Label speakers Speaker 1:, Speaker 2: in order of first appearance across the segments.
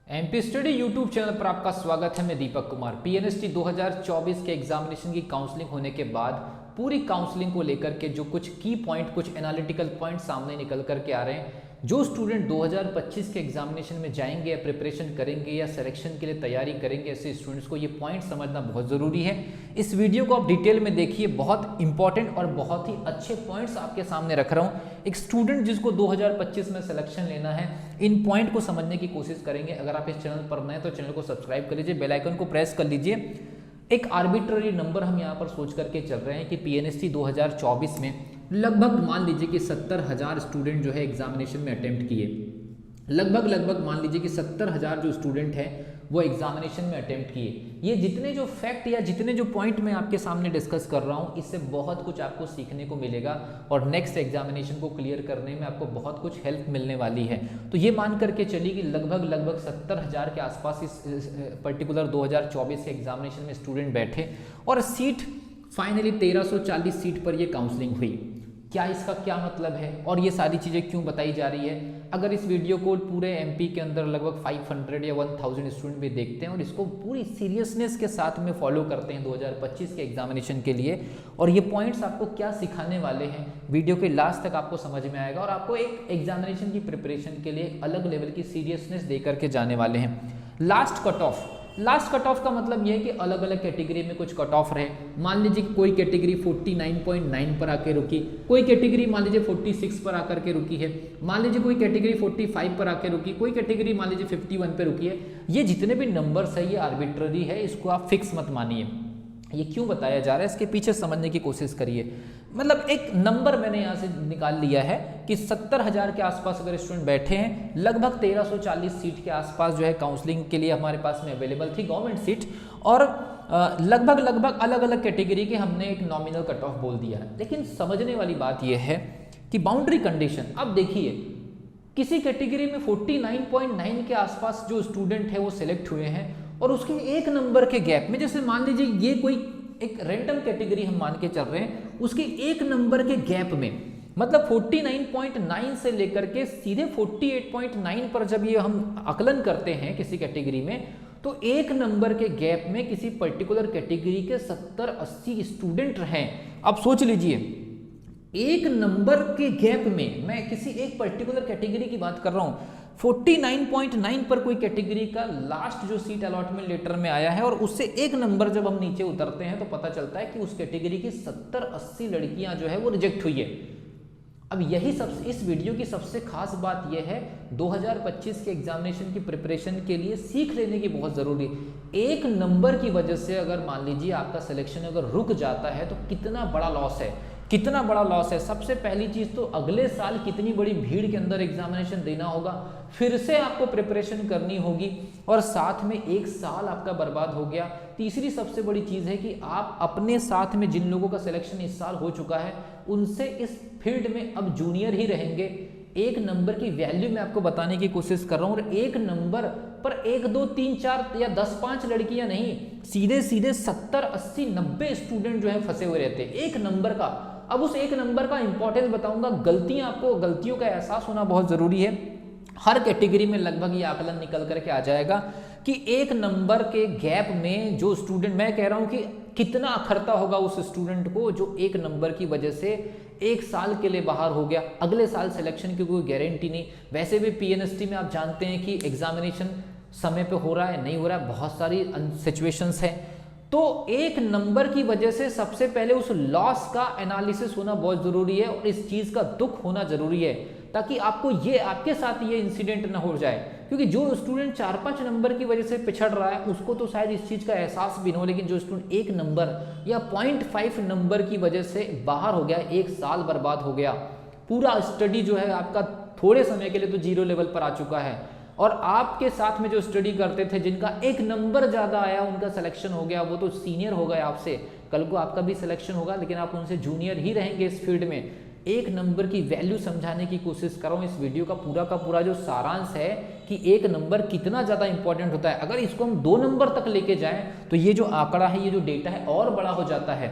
Speaker 1: MP study YouTube channel पर आपका स्वागत है। मैं दीपक कुमार। पीएनएसटी 2024 के एग्जामिनेशन की काउंसलिंग होने के बाद पूरी काउंसलिंग को लेकर के जो कुछ की पॉइंट, कुछ एनालिटिकल पॉइंट सामने निकल करके आ रहे हैं। जो स्टूडेंट 2025 के एग्जामिनेशन में जाएंगे या प्रिपरेशन करेंगे या सिलेक्शन के लिए तैयारी करेंगे, ऐसे स्टूडेंट्स को ये पॉइंट समझना बहुत ज़रूरी है। इस वीडियो को आप डिटेल में देखिए, बहुत इंपॉर्टेंट और बहुत ही अच्छे पॉइंट्स आपके सामने रख रहा हूँ। एक स्टूडेंट जिसको 2025 में सिलेक्शन लेना है, इन पॉइंट को समझने की कोशिश करेंगे। अगर आप इस चैनल पर नए तो चैनल को सब्सक्राइब कर लीजिए, बेल आइकन को प्रेस कर लीजिए। एक आर्बिट्ररी नंबर हम यहाँ पर सोच करके चल रहे हैं कि पीएनएसटी 2024 में लगभग मान लीजिए कि 70,000 स्टूडेंट जो है एग्जामिनेशन में अटेम्प्ट किए। लगभग मान लीजिए कि 70,000 जो स्टूडेंट हैं वो एग्जामिनेशन में अटेम्प्ट किए। ये जितने जो फैक्ट या जितने जो पॉइंट मैं आपके सामने डिस्कस कर रहा हूँ, इससे बहुत कुछ आपको सीखने को मिलेगा और नेक्स्ट एग्जामिनेशन को क्लियर करने में आपको बहुत कुछ हेल्प मिलने वाली है। तो ये मान करके चलिए कि लगभग 70,000 के आसपास इस पर्टिकुलर 2024 के एग्जामिनेशन में स्टूडेंट बैठे और सीट फाइनली 1340 सीट पर ये काउंसलिंग हुई। क्या इसका क्या मतलब है और ये सारी चीज़ें क्यों बताई जा रही है? अगर इस वीडियो को पूरे एमपी के अंदर लगभग 500 या 1000 स्टूडेंट भी देखते हैं और इसको पूरी सीरियसनेस के साथ में फॉलो करते हैं 2025 के एग्जामिनेशन के लिए, और ये पॉइंट्स आपको क्या सिखाने वाले हैं वीडियो के लास्ट तक आपको समझ में आएगा और आपको एक एग्जामिनेशन की प्रिपरेशन के लिए अलग लेवल की सीरियसनेस दे करके जाने वाले हैं। लास्ट कट ऑफ का मतलब यह है कि अलग अलग कैटेगरी में कुछ कट ऑफ रहे। मान लीजिए कोई कैटेगरी 49.9 पर आके रुकी, कोई कैटेगरी मान लीजिए 46 पर आकर के रुकी है, मान लीजिए कोई कैटेगरी 45 पर आके रुकी, कोई कैटेगरी मान लीजिए 51 पे रुकी है। ये जितने भी नंबर्स है ये आर्बिट्ररी है, इसको आप फिक्स मत मानिए। ये क्यों बताया जा रहा है, इसके पीछे समझने की कोशिश करिए। मतलब एक नंबर मैंने यहाँ से निकाल लिया है कि 70,000 के आसपास अगर स्टूडेंट बैठे हैं, लगभग 1340 सीट के आसपास जो है काउंसलिंग के लिए हमारे पास में अवेलेबल थी गवर्नमेंट सीट, और लगभग अलग अलग कैटेगरी के हमने एक नॉमिनल कट ऑफ बोल दिया है। लेकिन समझने वाली बात यह है कि बाउंड्री कंडीशन, अब देखिए किसी कैटेगरी में 49.9 के आसपास जो स्टूडेंट है वो सिलेक्ट हुए हैं और उसके एक नंबर के गैप में, जैसे मान लीजिए ये कोई एक रैंडम कैटेगरी हम मान के चल रहे हैं, उसके एक नंबर के गैप में, मतलब 49.9 से लेकर के सीधे 48.9 पर जब ये हम आकलन करते हैं किसी कैटेगरी में, तो एक नंबर के गैप में किसी पर्टिकुलर कैटेगरी के 70-80 स्टूडेंट हैं। अब सोच लीजिए, एक नंबर के गैप में, मैं किसी एक पर्टिकुलर कैटेगरी की बात कर रहा हूं, 49.9 पर कोई कैटेगरी का लास्ट जो सीट अलॉटमेंट लेटर में आया है और उससे एक नंबर जब हम नीचे उतरते हैं तो पता चलता है कि उस कैटेगरी की 70-80 लड़कियां जो है वो रिजेक्ट हुई है। अब यही इस वीडियो की सबसे खास बात यह है, 2025 के एग्जामिनेशन की प्रिपरेशन के लिए सीख लेने की बहुत ज़रूरी है। एक नंबर की वजह से अगर मान लीजिए आपका सिलेक्शन अगर रुक जाता है तो कितना बड़ा लॉस है, कितना बड़ा लॉस है। सबसे पहली चीज़ तो अगले साल कितनी बड़ी भीड़ के अंदर एग्जामिनेशन देना होगा, फिर से आपको प्रिपरेशन करनी होगी और साथ में एक साल आपका बर्बाद हो गया। तीसरी सबसे बड़ी चीज़ है कि आप अपने साथ में जिन लोगों का सिलेक्शन इस साल हो चुका है उनसे इस फील्ड में अब जूनियर ही रहेंगे। एक नंबर की वैल्यू मैं आपको बताने की कोशिश कर रहा हूँ, और एक नंबर पर 1, 2, 3, 4 या 10, 5 लड़कियां नहीं, सीधे 70, 80, 90 स्टूडेंट जो है फंसे हुए रहते हैं एक नंबर का। अब उस एक नंबर का इंपॉर्टेंस बताऊंगा। आपको गलतियों का एहसास होना बहुत जरूरी है। हर कैटेगरी में लगभग ये आकलन निकल करके आ जाएगा कि एक नंबर के गैप में जो स्टूडेंट, मैं कह रहा हूं कि कितना अखरता होगा उस स्टूडेंट को जो एक नंबर की वजह से एक साल के लिए बाहर हो गया। अगले साल सिलेक्शन की कोई गारंटी नहीं। वैसे भी पीएनएसटी में आप जानते हैं कि एग्जामिनेशन समय पे हो रहा है, नहीं हो रहा है, बहुत सारी सिचुएशंस है। तो एक नंबर की वजह से सबसे पहले उस लॉस का एनालिसिस होना बहुत जरूरी है और इस चीज का दुख होना जरूरी है, ताकि आपको ये, आपके साथ ये इंसिडेंट ना हो जाए। क्योंकि जो स्टूडेंट 4-5 नंबर की वजह से पिछड़ रहा है उसको तो शायद इस चीज का एहसास भी ना हो, लेकिन जो स्टूडेंट एक नंबर या 0.5 नंबर की वजह से बाहर हो गया, एक साल बर्बाद हो गया, पूरा स्टडी जो है आपका थोड़े समय के लिए तो जीरो लेवल पर आ चुका है, और आपके साथ में जो स्टडी करते थे जिनका एक नंबर ज़्यादा आया उनका सिलेक्शन हो गया, वो तो सीनियर हो गए आपसे, कल को आपका भी सिलेक्शन होगा लेकिन आप उनसे जूनियर ही रहेंगे इस फील्ड में। एक नंबर की वैल्यू समझाने की कोशिश कर रहा हूँ। इस वीडियो का पूरा जो सारांश है कि एक नंबर कितना ज़्यादा इंपॉर्टेंट होता है। अगर इसको हम 2 नंबर तक लेके जाएं तो ये जो आंकड़ा है, ये जो डेटा है और बड़ा हो जाता है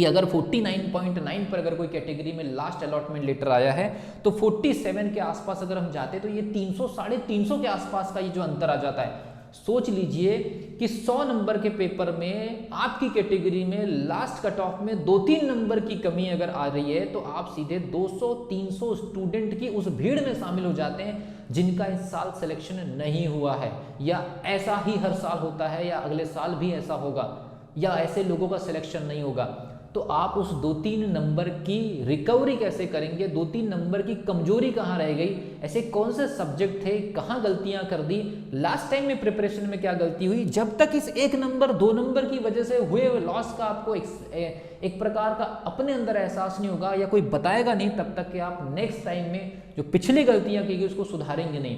Speaker 1: कि अगर 49.9 पर अगर कोई कैटेगरी में लास्ट अलॉटमेंट लेटर आया है तो 47 के आसपास अगर हम जाते तो ये 300 350 के आसपास का ये जो अंतर आ जाता है। सोच लीजिए कि 100 नंबर के पेपर में आपकी कैटेगरी में लास्ट कट ऑफ में 2-3 नंबर की कमी अगर आ रही है तो आप सीधे 200-300 स्टूडेंट की उस भीड़ में शामिल हो जाते हैं जिनका इस साल सिलेक्शन नहीं हुआ है, या ऐसा ही हर साल होता है, या अगले साल भी ऐसा होगा, या ऐसे लोगों का सिलेक्शन नहीं होगा। तो आप उस 2-3 नंबर की रिकवरी कैसे करेंगे, 2-3 नंबर की कमजोरी कहाँ रह गई, ऐसे कौन से सब्जेक्ट थे, कहाँ गलतियां कर दी, लास्ट टाइम में प्रिपरेशन में क्या गलती हुई, जब तक इस 1 नंबर 2 नंबर की वजह से हुए लॉस का आपको एक प्रकार का अपने अंदर एहसास नहीं होगा या कोई बताएगा नहीं, तब तक कि आप नेक्स्ट टाइम में जो पिछली गलतियां की गई उसको सुधारेंगे नहीं।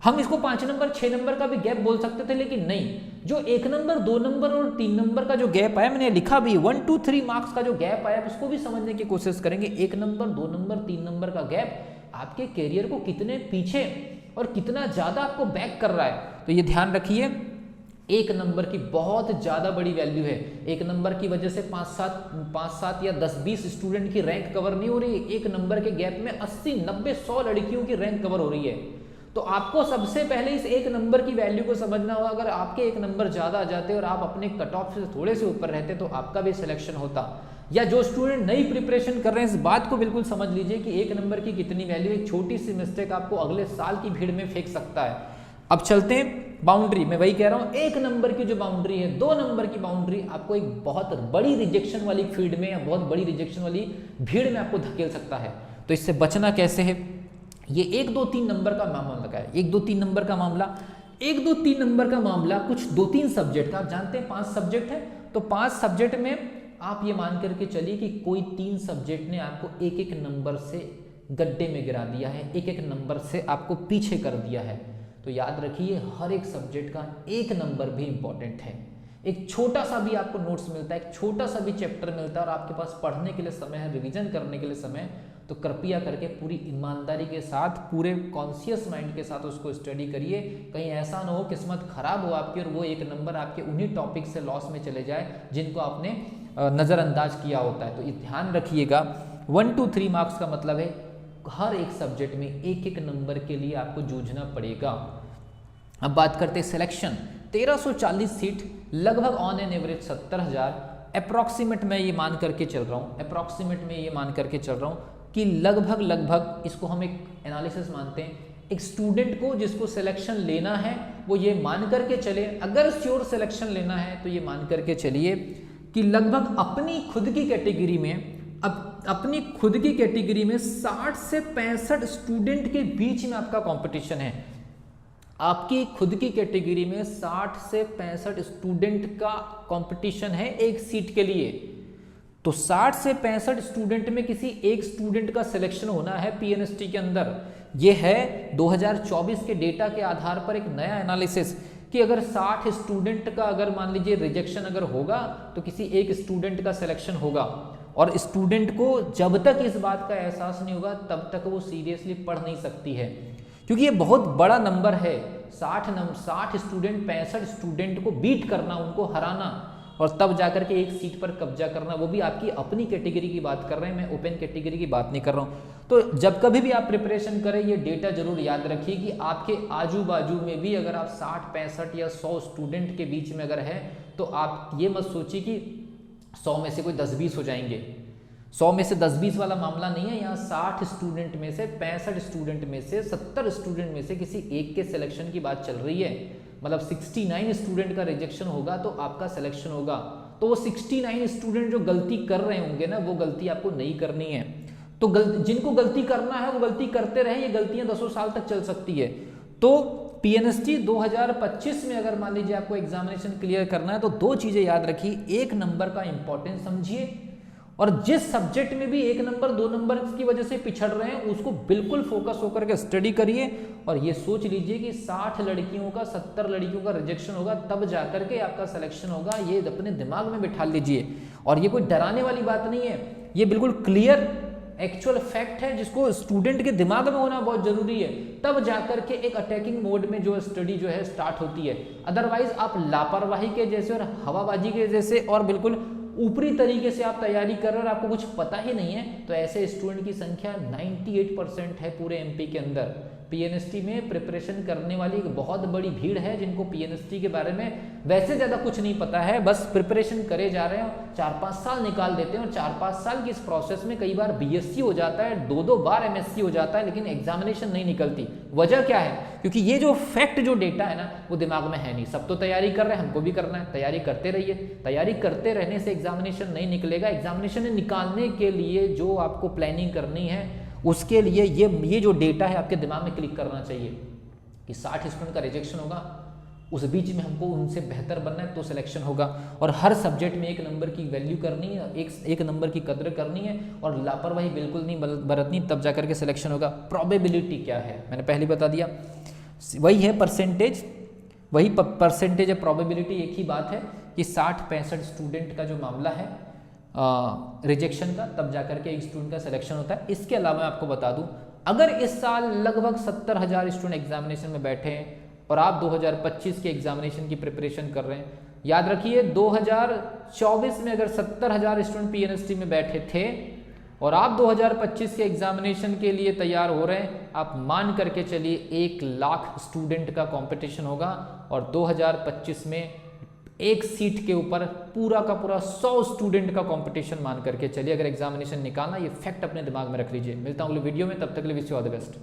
Speaker 1: हम इसको 5 नंबर 6 नंबर का भी गैप बोल सकते थे, लेकिन नहीं, जो 1 नंबर 2 नंबर और 3 नंबर का जो गैप आया, मैंने लिखा भी 1 2 3 मार्क्स का जो गैप आया उसको भी समझने की कोशिश करेंगे। 1 नंबर 2 नंबर 3 नंबर का गैप आपके कैरियर को कितने पीछे और कितना ज्यादा आपको बैक कर रहा है, तो ये ध्यान रखिए। 1 नंबर की बहुत ज्यादा बड़ी वैल्यू है। 1 नंबर की वजह से 5-7 या 10-20 स्टूडेंट की रैंक कवर नहीं हो रही है, 1 नंबर के गैप में 80-90-100 लड़कियों की रैंक कवर हो रही है। तो आपको सबसे पहले इस 1 नंबर की वैल्यू को समझना होगा। अगर आपके 1 नंबर ज्यादा आ जाते और आप अपने कट ऑफ से थोड़े से ऊपर रहते तो आपका भी सिलेक्शन होता। या जो स्टूडेंट नई प्रिपरेशन कर रहे हैं इस बात को बिल्कुल समझ लीजिए कि 1 नंबर की कितनी वैल्यू, एक छोटी सी मिस्टेक आपको अगले साल की भीड़ में फेंक सकता है। अब चलते हैं बाउंड्री, मैं वही कह रहा हूं, 1 नंबर की जो बाउंड्री है, 2 नंबर की बाउंड्री आपको एक बहुत बड़ी रिजेक्शन वाली फील्ड में या बहुत बड़ी रिजेक्शन वाली भीड़ में आपको धकेल सकता है। तो इससे बचना कैसे है, ये 1-2-3 नंबर का मामला का है। 1-2-3 नंबर का मामला, 1-2-3 नंबर का मामला कुछ 2-3 सब्जेक्ट का, आप जानते हैं 5 सब्जेक्ट है, तो 5 सब्जेक्ट में आप ये मान करके चलिए कि कोई 3 सब्जेक्ट ने आपको 1-1 नंबर से गड्ढे में गिरा दिया है, 1-1 नंबर से आपको पीछे कर दिया है। तो याद रखिए हर एक सब्जेक्ट का 1 नंबर भी इंपॉर्टेंट है। एक छोटा सा भी आपको नोट्स मिलता है, एक छोटा सा भी चैप्टर मिलता है और आपके पास पढ़ने के लिए समय है, रिवीजन करने के लिए समय, तो कृपया करके पूरी ईमानदारी के साथ, पूरे कॉन्शियस माइंड के साथ उसको स्टडी करिए। कहीं ऐसा ना हो किस्मत खराब हो आपकी और वो 1 नंबर आपके उन्हीं टॉपिक से लॉस में चले जाए जिनको आपने नज़रअंदाज किया होता है। तो ये ध्यान रखिएगा, 1 2 3 मार्क्स का मतलब है हर एक सब्जेक्ट में 1-1 नंबर के लिए आपको जूझना पड़ेगा। अब बात करते हैं सिलेक्शन। 1340 सीट, लगभग ऑन एन एवरेज 70,000, अप्रॉक्सीमेट मैं ये मान करके चल रहा हूँ, अप्रॉक्सीमेट में ये मान करके चल रहा हूँ कि लगभग इसको हम एक एनालिसिस मानते हैं। एक स्टूडेंट को जिसको सिलेक्शन लेना है वो ये मान करके चले, अगर श्योर सिलेक्शन लेना है तो ये मान करके चलिए कि लगभग अपनी खुद की कैटेगरी में, अपनी खुद की कैटेगरी में 60 से 65 स्टूडेंट के बीच में आपका कंपटीशन है। आपकी खुद की कैटेगरी में 60 से 65 स्टूडेंट का कंपटीशन है एक सीट के लिए। तो 60 से 65 स्टूडेंट में किसी एक स्टूडेंट का सिलेक्शन होना है पीएनएसटी के अंदर। यह है 2024 के डेटा के आधार पर एक नया एनालिसिस कि अगर 60 स्टूडेंट का अगर मान लीजिए रिजेक्शन अगर होगा तो किसी एक स्टूडेंट का सिलेक्शन होगा। और स्टूडेंट को जब तक इस बात का एहसास नहीं होगा तब तक वो सीरियसली पढ़ नहीं सकती है, क्योंकि ये बहुत बड़ा नंबर है। 60 स्टूडेंट 65 स्टूडेंट को बीट करना, उनको हराना और तब जाकर के एक सीट पर कब्जा करना, वो भी आपकी अपनी कैटेगरी की बात कर रहे हैं, मैं ओपन कैटेगरी की बात नहीं कर रहा हूँ। तो जब कभी भी आप प्रिपरेशन करें ये डेटा जरूर याद रखिए कि आपके आजू बाजू में भी अगर आप 60, 65 या 100 स्टूडेंट के बीच में अगर है तो आप ये मत सोचिए कि 100 में से कोई 10-20 हो जाएंगे। 100 में से 10-20 वाला मामला नहीं है। यहाँ 60 स्टूडेंट में से 65 स्टूडेंट में से 70 स्टूडेंट में से किसी एक के सिलेक्शन की बात चल रही है। मतलब 69 स्टूडेंट का रिजेक्शन होगा तो आपका सिलेक्शन होगा। तो वो 69 स्टूडेंट जो गलती कर रहे होंगे ना, वो गलती आपको नहीं करनी है। तो जिनको गलती करना है वो गलती करते रहे, ये गलतियां 10 साल तक चल सकती है। तो पीएनएसटी 2025 में अगर मान लीजिए आपको एग्जामिनेशन क्लियर करना है तो 2 चीजें याद रखिए, 1 नंबर का इंपॉर्टेंस समझिए और जिस सब्जेक्ट में भी 1 नंबर 2 नंबर की वजह से पिछड़ रहे हैं उसको बिल्कुल फोकस होकर के स्टडी करिए और ये सोच लीजिए कि 60 लड़कियों का 70 लड़कियों का रिजेक्शन होगा तब जाकर के आपका सिलेक्शन होगा। ये अपने दिमाग में बिठा लीजिए और ये कोई डराने वाली बात नहीं है, ये बिल्कुल क्लियर एक्चुअल फैक्ट है जिसको स्टूडेंट के दिमाग में होना बहुत जरूरी है। तब जाकर के एक अटैकिंग मोड में जो स्टडी जो है स्टार्ट होती है। अदरवाइज आप लापरवाही के जैसे और हवाबाजी के जैसे और बिल्कुल ऊपरी तरीके से आप तैयारी कर रहे हो और आपको कुछ पता ही नहीं है, तो ऐसे स्टूडेंट की संख्या 98% है पूरे एमपी के अंदर। पीएनएसटी में प्रिपरेशन करने वाली एक बहुत बड़ी भीड़ है जिनको पीएनएसटी के बारे में वैसे ज़्यादा कुछ नहीं पता है, बस प्रिपरेशन करे जा रहे हैं, 4-5 साल निकाल देते हैं और 4-5 साल की इस प्रोसेस में कई बार बीएससी हो जाता है, 2-2 बार एमएससी हो जाता है, लेकिन एग्जामिनेशन नहीं निकलती। वजह क्या है? क्योंकि ये जो फैक्ट जो डेटा है ना वो दिमाग में है नहीं। सब तो तैयारी कर रहे हैं, हमको भी करना है, तैयारी करते रहिए। तैयारी करते रहने से एग्जामिनेशन नहीं निकलेगा। एग्जामिनेशन निकालने के लिए जो आपको प्लानिंग करनी है उसके लिए ये जो डेटा है आपके दिमाग में क्लिक करना चाहिए कि 60 स्टूडेंट का रिजेक्शन होगा, उस बीच में हमको उनसे बेहतर बनना है तो सिलेक्शन होगा। और हर सब्जेक्ट में 1 नंबर की वैल्यू करनी है, एक नंबर की कदर करनी है और लापरवाही बिल्कुल नहीं बरतनी, तब जाकर के सिलेक्शन होगा। प्रोबेबिलिटी क्या है मैंने पहले बता दिया, वही है परसेंटेज, वही परसेंटेज है, प्रोबेबिलिटी एक ही बात है कि 60-65 स्टूडेंट का जो मामला है रिजेक्शन का, तब जाकर के एक स्टूडेंट का सिलेक्शन होता है। इसके अलावा मैं आपको बता दूं, अगर इस साल लगभग 70,000 स्टूडेंट एग्जामिनेशन में बैठे हैं और आप 2025 के एग्जामिनेशन की प्रिपरेशन कर रहे हैं, याद रखिए 2024 में अगर 70,000 स्टूडेंट पीएनएसटी में बैठे थे और आप 2025 के एग्जामिनेशन के लिए तैयार हो रहे हैं, आप मान करके चलिए 1 लाख स्टूडेंट का कंपटीशन होगा और 2025 में एक सीट के ऊपर पूरा का पूरा 100 स्टूडेंट का कंपटीशन मान करके चलिए अगर एग्जामिनेशन निकालना। ये फैक्ट अपने दिमाग में रख लीजिए। मिलता हूँ अगले वीडियो में, तब तक के लिए wish you all the best.